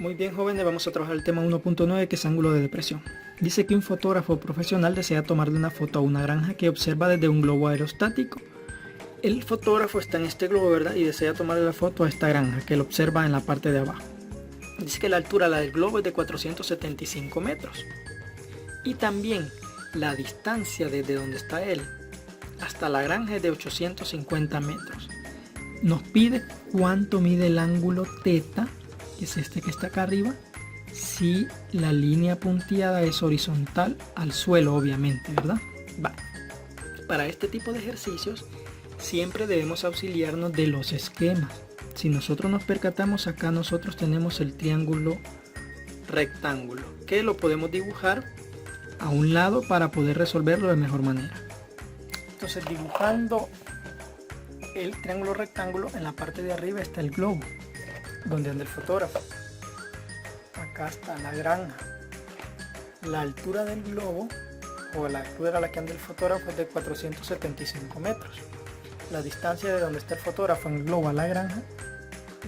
Muy bien, jóvenes, vamos a trabajar el tema 1.9, que es ángulo de depresión. Dice que un fotógrafo profesional desea tomarle una foto a una granja que observa desde un globo aerostático. El fotógrafo está en este globo, ¿verdad? Y desea tomarle la foto a esta granja que lo observa en la parte de abajo. Dice que la altura del globo es de 475 metros. Y también la distancia desde donde está él hasta la granja es de 850 metros. Nos pide cuánto mide el ángulo teta, que es este que está acá arriba, si la línea punteada es horizontal al suelo, obviamente, ¿verdad? Vale. Para este tipo de ejercicios siempre debemos auxiliarnos de los esquemas. Si nosotros nos percatamos, acá nosotros tenemos el triángulo rectángulo, que lo podemos dibujar a un lado para poder resolverlo de mejor manera. Entonces, dibujando el triángulo rectángulo, en la parte de arriba está el globo donde anda el fotógrafo. Acá está la granja. La altura del globo, o la altura a la que anda el fotógrafo, es de 475 metros. La distancia de donde está el fotógrafo en el globo a la granja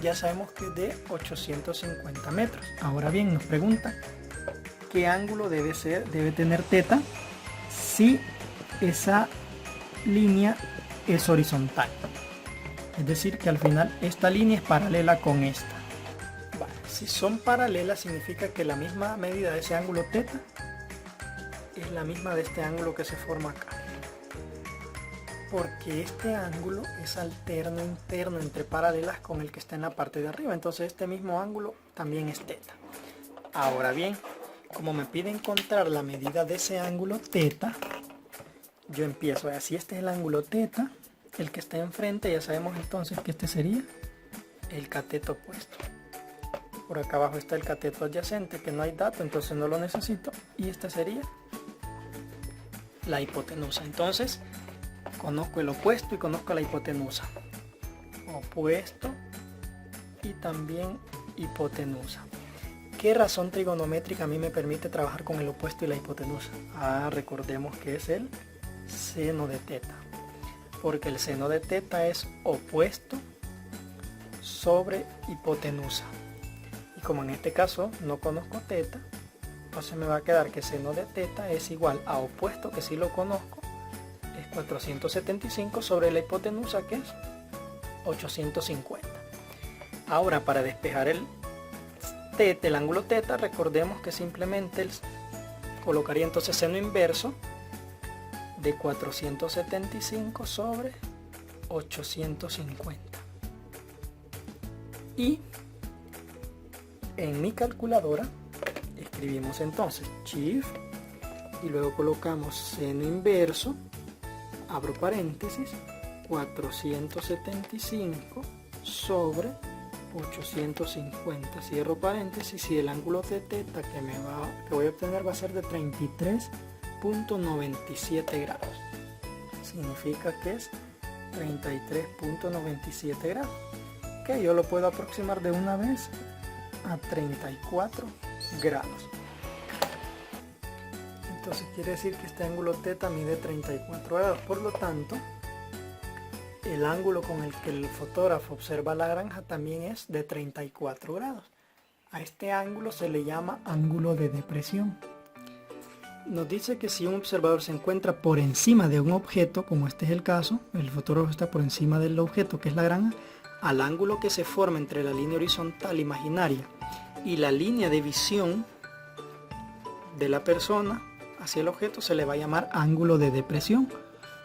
ya sabemos que es de 850 metros. Ahora bien, nos pregunta qué ángulo debe tener teta si esa línea es horizontal. Es decir, que al final esta línea es paralela con esta. Vale. Si son paralelas, significa que la misma medida de ese ángulo teta es la misma de este ángulo que se forma acá. Porque este ángulo es alterno interno entre paralelas con el que está en la parte de arriba. Entonces este mismo ángulo también es teta. Ahora bien, como me pide encontrar la medida de ese ángulo teta, yo empiezo así. Este es el ángulo teta, el que está enfrente. Ya sabemos entonces que este sería el cateto opuesto. Por acá abajo está el cateto adyacente, que no hay dato, entonces no lo necesito. Y esta sería la hipotenusa. Entonces conozco el opuesto y conozco la hipotenusa. Opuesto y también hipotenusa. ¿Qué razón trigonométrica a mí me permite trabajar con el opuesto y la hipotenusa? Recordemos que es el seno de teta. Porque el seno de teta es opuesto sobre hipotenusa. Y como en este caso no conozco teta, entonces me va a quedar que seno de teta es igual a opuesto, que sí lo conozco, es 475 sobre la hipotenusa, que es 850. Ahora, para despejar el ángulo teta, recordemos que simplemente colocaría entonces seno inverso de 475 sobre 850. Y en mi calculadora escribimos entonces Shift y luego colocamos seno inverso, abro paréntesis, 475 sobre 850, cierro paréntesis, y el ángulo de teta que voy a obtener va a ser de 33.97 grados. Significa que es 33.97 grados, que yo lo puedo aproximar de una vez a 34 grados. Entonces quiere decir que este ángulo teta mide 34 grados. Por lo tanto, el ángulo con el que el fotógrafo observa la granja también es de 34 grados. A este ángulo se le llama ángulo de depresión. Nos dice que si un observador se encuentra por encima de un objeto, como este es el caso, el fotógrafo está por encima del objeto que es la granja, al ángulo que se forma entre la línea horizontal imaginaria y la línea de visión de la persona hacia el objeto se le va a llamar ángulo de depresión.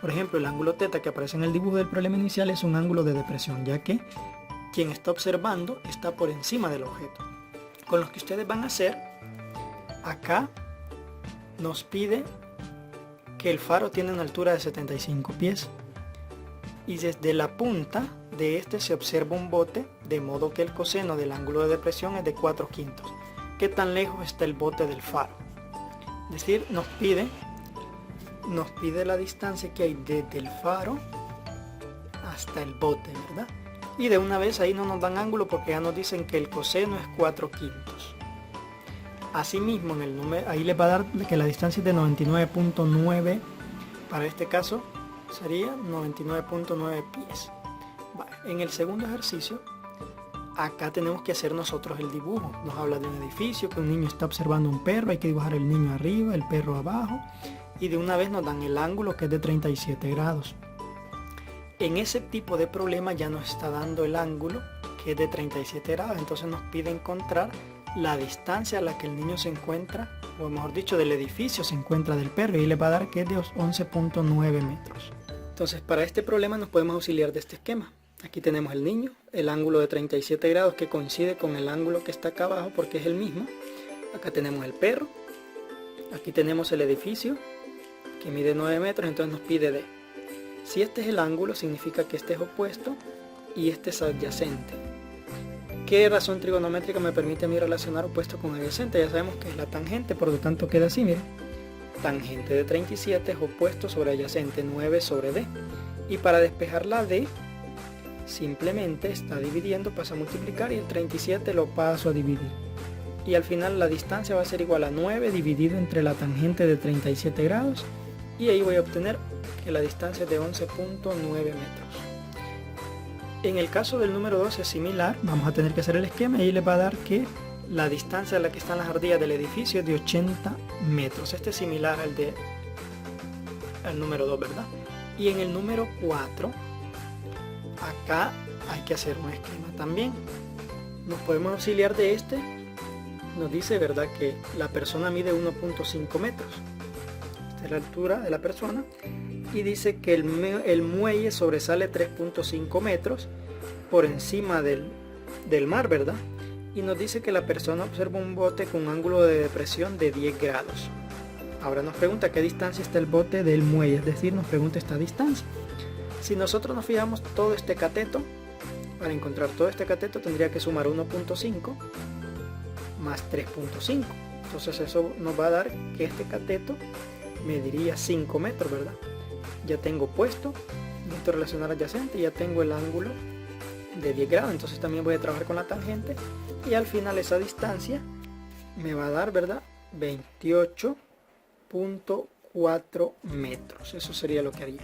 Por ejemplo, el ángulo teta que aparece en el dibujo del problema inicial es un ángulo de depresión, ya que quien está observando está por encima del objeto. Con lo que ustedes van a hacer, acá nos pide que el faro tiene una altura de 75 pies y desde la punta de este se observa un bote, de modo que el coseno del ángulo de depresión es de 4/5. ¿Qué tan lejos está el bote del faro? Es decir, nos pide la distancia que hay desde el faro hasta el bote, ¿verdad? Y de una vez ahí no nos dan ángulo porque ya nos dicen que el coseno es 4/5. Asimismo, en el número, ahí les va a dar que la distancia es de 99.9, para este caso sería 99.9 pies. Vale. En el segundo ejercicio acá tenemos que hacer nosotros el dibujo. Nos habla de un edificio, que un niño está observando un perro, hay que dibujar el niño arriba, el perro abajo, y de una vez nos dan el ángulo, que es de 37 grados. En ese tipo de problema ya nos está dando el ángulo, que es de 37 grados, entonces nos pide encontrar la distancia a la que el niño se encuentra, o mejor dicho, del edificio se encuentra del perro, y le va a dar que es de 11.9 metros. Entonces para este problema nos podemos auxiliar de este esquema. Aquí tenemos el niño, el ángulo de 37 grados que coincide con el ángulo que está acá abajo porque es el mismo. Acá tenemos el perro, aquí tenemos el edificio que mide 9 metros, entonces nos pide D. Si este es el ángulo, significa que este es opuesto y este es adyacente. ¿Qué razón trigonométrica me permite a mí relacionar opuesto con adyacente? Ya sabemos que es la tangente, por lo tanto queda así, miren. Tangente de 37 es opuesto sobre adyacente, 9 sobre D. Y para despejar la D, simplemente está dividiendo, pasa a multiplicar y el 37 lo paso a dividir. Y al final la distancia va a ser igual a 9 dividido entre la tangente de 37 grados. Y ahí voy a obtener que la distancia es de 11.9 metros. En el caso del número 2 es similar, vamos a tener que hacer el esquema y ahí les va a dar que la distancia a la que están las ardillas del edificio es de 80 metros. Este es similar al número 2, ¿verdad? Y en el número 4, acá hay que hacer un esquema también. Nos podemos auxiliar de este. Nos dice, ¿verdad?, que la persona mide 1.5 metros. Esta es la altura de la persona. Y dice que el muelle sobresale 3.5 metros por encima del mar, ¿verdad? Y nos dice que la persona observa un bote con un ángulo de depresión de 10 grados. Ahora nos pregunta a qué distancia está el bote del muelle, es decir, nos pregunta esta distancia. Si nosotros nos fijamos todo este cateto, para encontrar todo este cateto tendría que sumar 1.5 más 3.5. Entonces eso nos va a dar que este cateto mediría 5 metros, ¿verdad? Ya tengo puesto, necesito relacionar adyacente y ya tengo el ángulo de 10 grados. Entonces también voy a trabajar con la tangente y al final esa distancia me va a dar, ¿verdad?, 28.4 metros. Eso sería lo que haría.